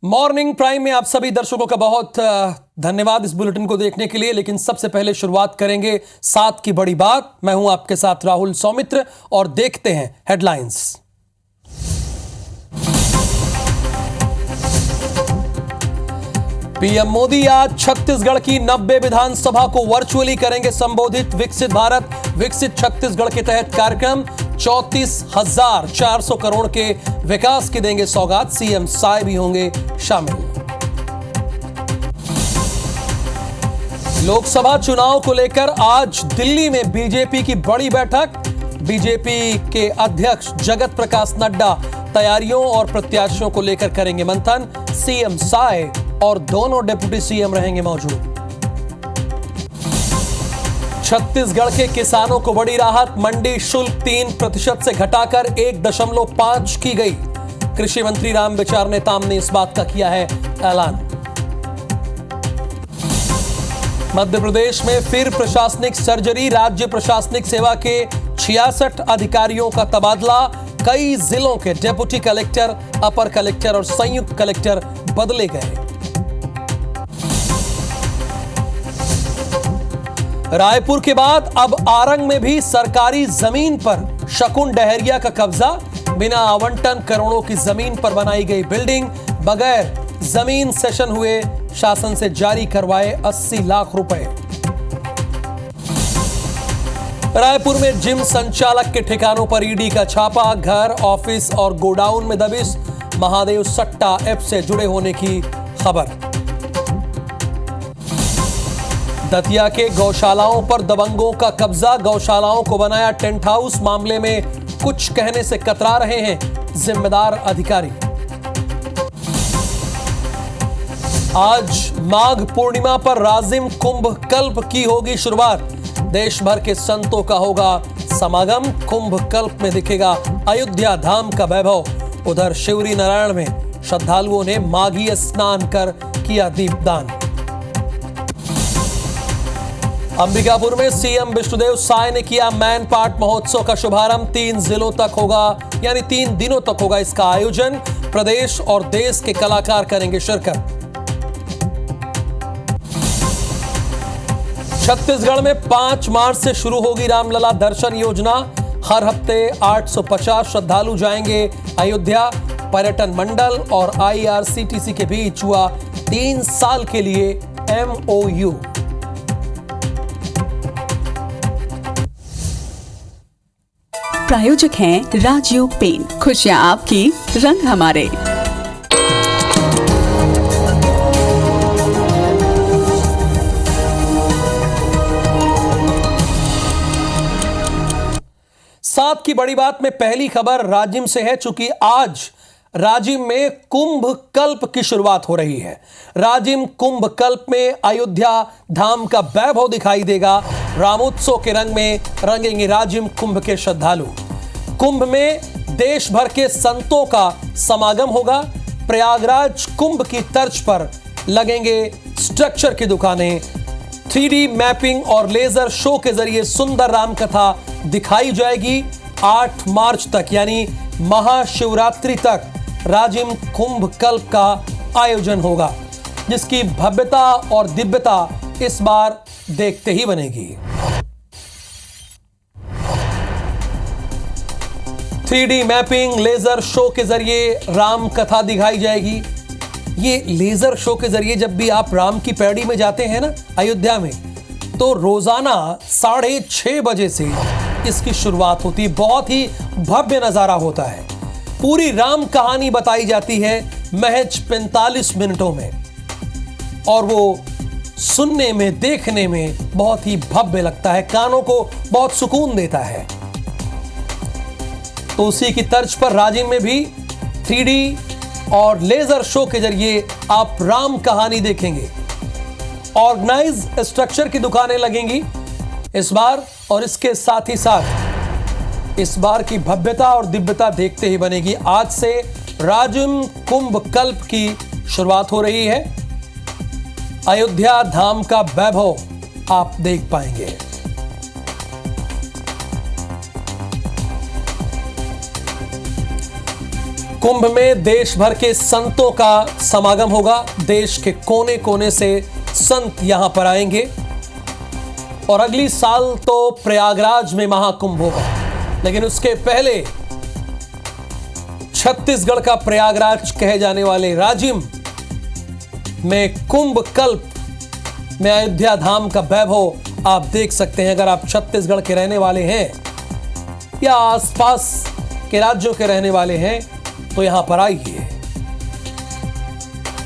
Morning prime में आप सभी दर्शकों का बहुत धन्यवाद इस बुलेटिन को देखने के लिए। लेकिन सबसे पहले शुरुआत करेंगे 7 की बड़ी बात। मैं हूं आपके साथ राहुल सौमित्र और देखते हैं हेडलाइंस। पीएम मोदी आज छत्तीसगढ़ की 90 विधानसभा को वर्चुअली करेंगे संबोधित। विकसित भारत विकसित छत्तीसगढ़ के तहत कार्यक्रम 34,400 करोड़ के विकास की देंगे सौगात। सीएम साय भी होंगे शामिल। लोकसभा चुनाव को लेकर आज दिल्ली में बीजेपी की बड़ी बैठक। बीजेपी के अध्यक्ष जगत प्रकाश नड्डा तैयारियों और प्रत्याशियों को लेकर करेंगे मंथन। सीएम साय और दोनों डिप्टी सीएम रहेंगे मौजूद। छत्तीसगढ़ के किसानों को बड़ी राहत। मंडी शुल्क 3% से घटाकर 1.5 की गई। कृषि मंत्री रामविचार नेताम ने इस बात का किया है ऐलान। मध्य प्रदेश में फिर प्रशासनिक सर्जरी। राज्य प्रशासनिक सेवा के 66 अधिकारियों का तबादला। कई जिलों के डिप्टी कलेक्टर, अपर कलेक्टर और संयुक्त कलेक्टर बदले गए। रायपुर के बाद अब आरंग में भी सरकारी जमीन पर शकुन डहरिया का कब्जा। बिना आवंटन करोड़ों की जमीन पर बनाई गई बिल्डिंग। बगैर जमीन सेशन हुए शासन से जारी करवाए 80 लाख रुपए। रायपुर में जिम संचालक के ठिकानों पर ईडी का छापा। घर, ऑफिस और गोडाउन में दबिश। महादेव सट्टा ऐप से जुड़े होने की खबर। दतिया के गौशालाओं पर दबंगों का कब्जा। गौशालाओं को बनाया टेंट हाउस। मामले में कुछ कहने से कतरा रहे हैं जिम्मेदार अधिकारी। आज माघ पूर्णिमा पर राजिम कुंभ कल्प की होगी शुरुआत। देश भर के संतों का होगा समागम। कुंभ कल्प में दिखेगा अयोध्या धाम का वैभव। उधर शिवरी नारायण में श्रद्धालुओं ने माघी स्नान कर किया दीपदान। अंबिकापुर में सीएम विष्णुदेव साय ने किया मैन पार्ट महोत्सव का शुभारंभ। 3 जिलों तक होगा, यानी 3 दिनों तक होगा इसका आयोजन। प्रदेश और देश के कलाकार करेंगे शिरकत। छत्तीसगढ़ में 5 मार्च से शुरू होगी रामलला दर्शन योजना। हर हफ्ते 850 श्रद्धालु जाएंगे अयोध्या। पर्यटन मंडल और IRCTC के बीच हुआ 3 साल के लिए MOU। प्रायोजक हैं राजयोग पेन। खुशियां आपकी, रंग हमारे। सात की बड़ी बात में पहली खबर राजिम से है। चूंकि आज राजिम में कुंभ कल्प की शुरुआत हो रही है। राजिम कुंभ कल्प में अयोध्या धाम का वैभव दिखाई देगा। रामोत्सव के रंग में रंगेंगे राजिम कुंभ के श्रद्धालु। कुंभ में देश भर के संतों का समागम होगा। प्रयागराज कुंभ की तर्ज पर लगेंगे स्ट्रक्चर की दुकानें। 3D मैपिंग और लेजर शो के जरिए सुंदर राम कथा दिखाई जाएगी। 8 मार्च तक यानी महाशिवरात्रि तक राजिम कुंभ कल्प का आयोजन होगा, जिसकी भव्यता और दिव्यता इस बार देखते ही बनेगी। 3D मैपिंग, लेजर शो के जरिए राम कथा दिखाई जाएगी। ये लेजर शो के जरिए जब भी आप राम की पैड़ी में जाते हैं ना अयोध्या में, तो रोजाना 6:30 बजे से इसकी शुरुआत होती है। बहुत ही भव्य नजारा होता है। पूरी राम कहानी बताई जाती है महज 45 मिनटों में, और वो सुनने में, देखने में बहुत ही भव्य लगता है, कानों को बहुत सुकून देता है। तो उसी की तर्ज पर राजिम में भी 3D और लेजर शो के जरिए आप राम कहानी देखेंगे। ऑर्गेनाइज स्ट्रक्चर की दुकानें लगेंगी इस बार, और इसके साथ ही साथ इस बार की भव्यता और दिव्यता देखते ही बनेगी। आज से राजिम कुंभ कल्प की शुरुआत हो रही है। अयोध्या धाम का वैभव आप देख पाएंगे। कुंभ में देश भर के संतों का समागम होगा। देश के कोने कोने से संत यहां पर आएंगे और अगली साल तो प्रयागराज में महाकुंभ होगा, लेकिन उसके पहले छत्तीसगढ़ का प्रयागराज कहे जाने वाले राजिम में कुंभ कल्प में अयोध्या धाम का वैभव आप देख सकते हैं। अगर आप छत्तीसगढ़ के रहने वाले हैं या आसपास के राज्यों के रहने वाले हैं तो यहां पर आइए,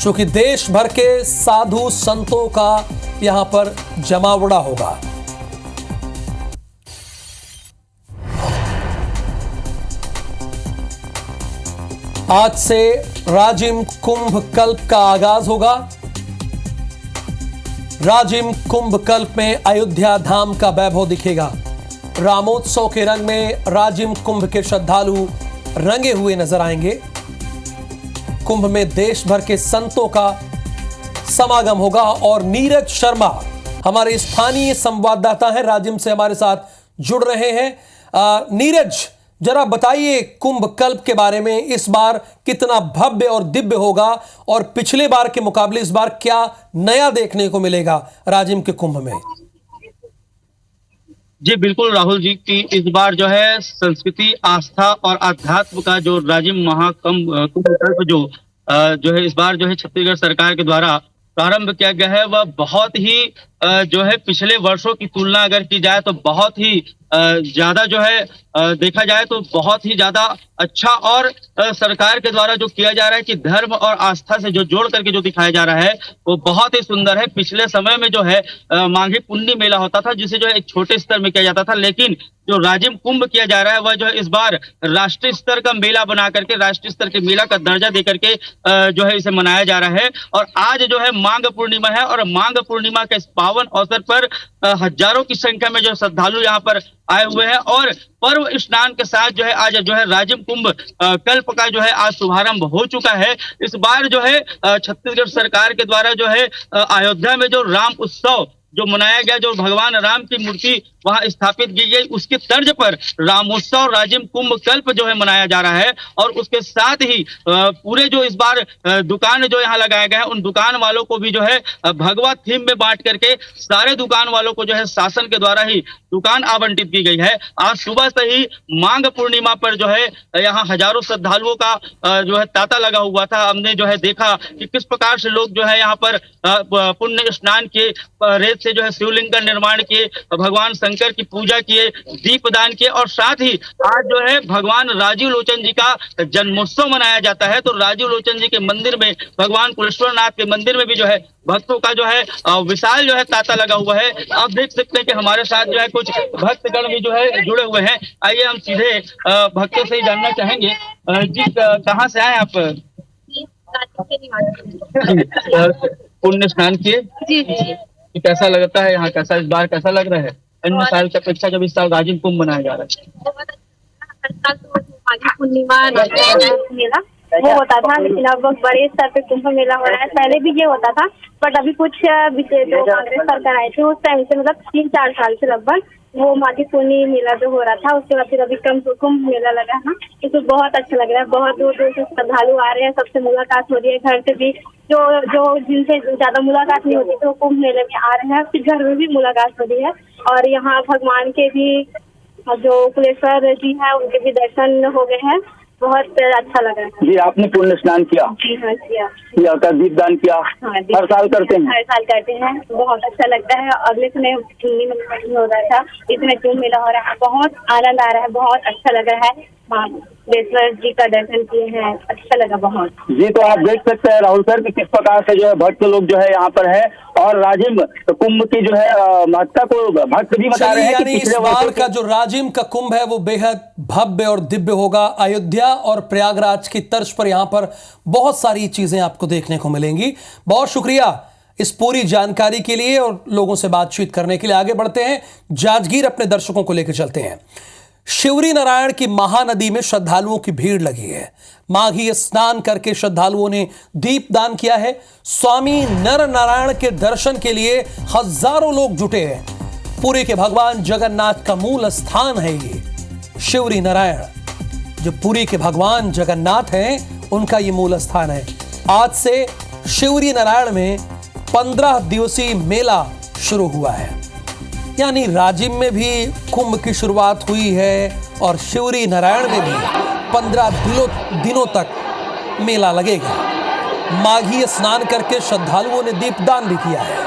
क्योंकि देश भर के साधु संतों का यहां पर जमावड़ा होगा। आज से राजिम कुंभ कल्प का आगाज होगा। राजिम कुंभ कल्प में अयोध्या धाम का वैभव दिखेगा। रामोत्सव के रंग में राजिम कुंभ के श्रद्धालु रंगे हुए नजर आएंगे। कुंभ में देश भर के संतों का समागम होगा और नीरज शर्मा हमारे स्थानीय संवाददाता हैं, राजिम से हमारे साथ जुड़ रहे हैं। नीरज, जरा बताइए कुंभ कल्प के बारे में, इस बार कितना भव्य और दिव्य होगा और पिछले बार के मुकाबले इस बार क्या नया देखने को मिलेगा राजिम के कुंभ में? जी बिल्कुल राहुल जी की इस बार जो है संस्कृति, आस्था और अध्यात्म का जो राजिम महाकुंभ कल्प जो है इस बार जो है छत्तीसगढ़ सरकार के द्वारा प्रारंभ किया गया है, वह बहुत ही जो है पिछले वर्षों की तुलना अगर की जाए तो बहुत ही ज्यादा जो है देखा जाए तो बहुत ही ज्यादा अच्छा और सरकार के द्वारा जो किया जा रहा है कि धर्म और आस्था से जो जोड़ करके जो दिखाया जा रहा है वो बहुत ही सुंदर है। पिछले समय में जो है माघी पुन्नी मेला होता था जिसे जो है एक छोटे स्तर में किया जाता था, लेकिन जो राजिम कुंभ किया जा रहा है वह जो है इस बार राष्ट्रीय स्तर का मेला बना करके, राष्ट्रीय स्तर के मेला का दर्जा दे करके जो है इसे मनाया जा रहा है। और आज जो है माघ पूर्णिमा है और माघ पूर्णिमा के इस पावन अवसर पर हजारों की संख्या में जो श्रद्धालु यहाँ पर आए हुए हैं और पर्व स्नान के साथ जो है आज जो है राजिम कुंभ कल्प का जो है आज शुभारंभ हो चुका है। इस बार जो है छत्तीसगढ़ सरकार के द्वारा जो है अयोध्या में जो राम उत्सव जो मनाया गया, जो भगवान राम की मूर्ति वहां स्थापित की गई, उसकी तर्ज पर रामोत्सव राजिम कुंभ कल्प जो है मनाया जा रहा है। और उसके साथ ही पूरे जो इस बार दुकान जो यहाँ लगाए गए हैं उन दुकान वालों को भी जो है भगवा थीम में बांट करके सारे दुकान वालों को जो है शासन के द्वारा ही दुकान आवंटित की गई है। आज सुबह से ही माघ पूर्णिमा पर जो है यहाँ हजारों श्रद्धालुओं का जो है तांता लगा हुआ था। हमने जो है देखा कि किस प्रकार से लोग जो है यहाँ पर पुण्य स्नान किए, रेत से जो है शिवलिंग का निर्माण किए, भगवान शंकर की पूजा किए, दीपदान किए और साथ ही आज जो है भगवान राजीव लोचन जी का जन्मोत्सव मनाया जाता है। तो राजीव लोचन जी के मंदिर में, भगवान कुलेश्वरनाथ के मंदिर में भी जो है भक्तों का जो है विशाल जो है तांता लगा हुआ है। आप देख सकते हैं कि हमारे साथ जो है कुछ भक्तगण भी जो है जुड़े हुए हैं। आइए हम सीधे भक्तों से ही जानना चाहेंगे। जी कहाँ से आए आप? पुण्य स्नान किए? जी जी। कैसा लगता है यहाँ, कैसा इस बार कैसा लग रहा है अन्य साल की अपेक्षा जब इस साल राजिम कुंभ मनाया जा रहा है? पूर्णिमा मेला वो होता था, लेकिन अब बड़े स्तर पे कुंभ मेला हो रहा है। पहले भी ये होता था बट अभी कुछ जो कांग्रेस सरकार आई थी उस टाइम से मतलब 3-4 साल से लगभग वो माघी पुन्नी मेला जो हो रहा था उसके बाद फिर अभी कुंभ मेला लगा है ना, तो बहुत अच्छा लग रहा है। बहुत दूर दूर से श्रद्धालु आ रहे हैं, सबसे मुलाकात हो रही है। घर से भी जो जिनसे ज्यादा मुलाकात नहीं होती तो कुंभ मेले में आ रहे हैं, फिर घर में भी मुलाकात हो रही है। और यहाँ भगवान के भी जो कुलेश्वर जी है उनके भी दर्शन हो गए हैं, बहुत अच्छा लगा। जी आपने पुण्य स्नान किया? जी हाँ किया। का दीपदान किया? हाँ, हर साल करते हैं? हर साल करते हैं, बहुत अच्छा लगता है। अगले समय पुन्नी मेला हो रहा था, इसमें कुंभ मेला हो रहा है, बहुत आनंद आ रहा है, बहुत अच्छा लग रहा है। कुलेश्वर जी का दर्शन किए हैं, अच्छा लगा बहुत। जी तो आप देख सकते हैं राहुल सर कि किस प्रकार से जो है भक्त लोग जो है यहाँ पर है और राजिम कुंभ की जो है महत्ता को भक्त भी बता रहे हैं। यानी इस बार का जो राजिम का कुंभ है वो बेहद भव्य और दिव्य होगा। अयोध्या और प्रयागराज की तर्ज पर यहाँ पर बहुत सारी चीजें आपको देखने को मिलेंगी। बहुत शुक्रिया इस पूरी जानकारी के लिए और लोगों से बातचीत करने के लिए। आगे बढ़ते हैं, जांजगीर अपने दर्शकों को लेकर चलते हैं। शिवरी नारायण की महानदी में श्रद्धालुओं की भीड़ लगी है। माघी स्नान करके श्रद्धालुओं ने दीपदान किया है। स्वामी नर नारायण के दर्शन के लिए हजारों लोग जुटे हैं। पुरी के भगवान जगन्नाथ का मूल स्थान है ये शिवरी नारायण। जो पुरी के भगवान जगन्नाथ हैं उनका ये मूल स्थान है। आज से शिवरी नारायण में 15 दिवसीय मेला शुरू हुआ है, यानी राजिम में भी कुंभ की शुरुआत हुई है और शिवरी नारायण में भी 15 दिनों तक मेला लगेगा। माघी स्नान करके श्रद्धालुओं ने दीपदान भी किया है।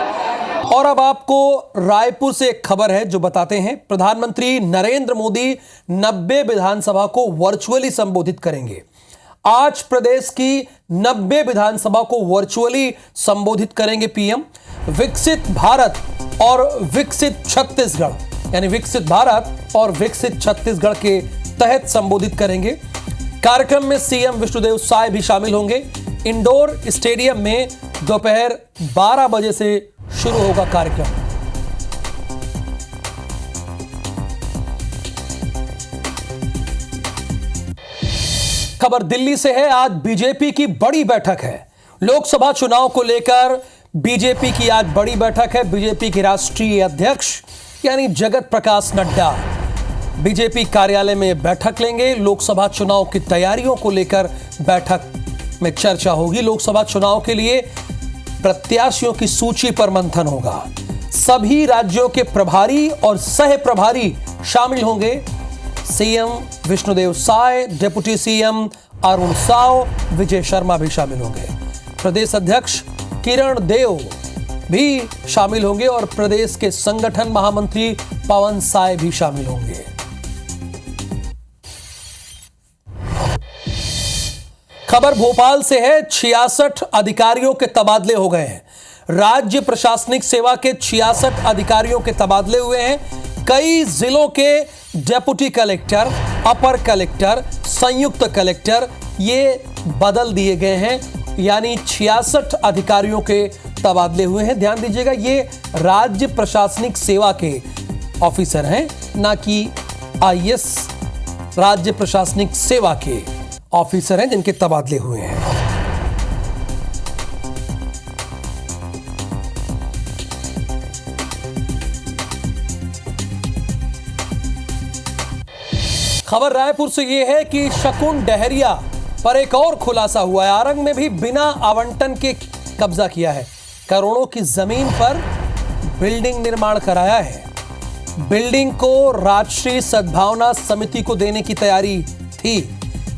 और अब आपको रायपुर से एक खबर है जो बताते हैं प्रधानमंत्री नरेंद्र मोदी 90 विधानसभा को वर्चुअली संबोधित करेंगे। आज प्रदेश की 90 विधानसभा को वर्चुअली संबोधित करेंगे पीएम। विकसित भारत और विकसित छत्तीसगढ़, यानी विकसित भारत और विकसित छत्तीसगढ़ के तहत संबोधित करेंगे। कार्यक्रम में सीएम विष्णुदेव साय भी शामिल होंगे। इंडोर स्टेडियम में दोपहर 12 बजे से शुरू होगा कार्यक्रम। खबर दिल्ली से है। आज बीजेपी की बड़ी बैठक है। लोकसभा चुनाव को लेकर बीजेपी की आज बड़ी बैठक है। बीजेपी के राष्ट्रीय अध्यक्ष यानी जगत प्रकाश नड्डा बीजेपी कार्यालय में बैठक लेंगे। लोकसभा चुनाव की तैयारियों को लेकर बैठक में चर्चा होगी। लोकसभा चुनाव के लिए प्रत्याशियों की सूची पर मंथन होगा। सभी राज्यों के प्रभारी और सह प्रभारी शामिल होंगे। CM Vishnudeo Sai, deputy CM Arun Sao, Vijay Sharma भी शामिल होंगे। प्रदेश अध्यक्ष किरण देव भी शामिल होंगे और प्रदेश के संगठन महामंत्री पवन साय भी शामिल होंगे। खबर भोपाल से है। 66 अधिकारियों के तबादले हो गए हैं। राज्य प्रशासनिक सेवा के 66 अधिकारियों के तबादले हुए हैं। कई जिलों के डेप्यूटी कलेक्टर, अपर कलेक्टर, संयुक्त कलेक्टर ये बदल दिए गए हैं, यानी 66 अधिकारियों के तबादले हुए हैं। ध्यान दीजिएगा, ये राज्य प्रशासनिक सेवा के ऑफिसर हैं, ना कि आईएएस राज्य प्रशासनिक सेवा के ऑफिसर हैं जिनके तबादले हुए हैं। खबर रायपुर से यह है कि शकुन डहरिया पर एक और खुलासा हुआ है। आरंग में भी बिना आवंटन के कब्जा किया है। करोड़ों की जमीन पर बिल्डिंग निर्माण कराया है। बिल्डिंग को राष्ट्रीय सद्भावना समिति को देने की तैयारी थी।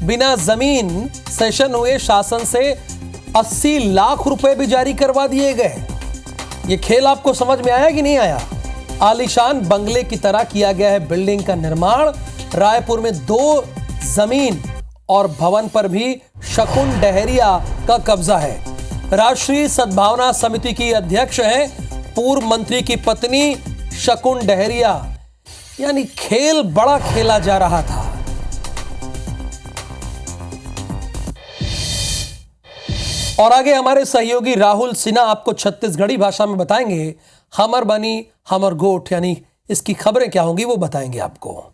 बिना जमीन सेशन हुए शासन से 80 लाख रुपए भी जारी करवा दिए गए। ये खेल आपको समझ में आया कि नहीं आया? आलीशान बंगले की तरह किया गया है बिल्डिंग का निर्माण। रायपुर में 2 जमीन और भवन पर भी शकुन डहरिया का कब्जा है। राष्ट्रीय सद्भावना समिति की अध्यक्ष हैं पूर्व मंत्री की पत्नी शकुन डहरिया। यानी खेल बड़ा खेला जा रहा था। और आगे हमारे सहयोगी राहुल सिन्हा आपको छत्तीसगढ़ी भाषा में बताएंगे। हमर बनी हमर गोठ, यानी इसकी खबरें क्या होंगी वो बताएंगे आपको।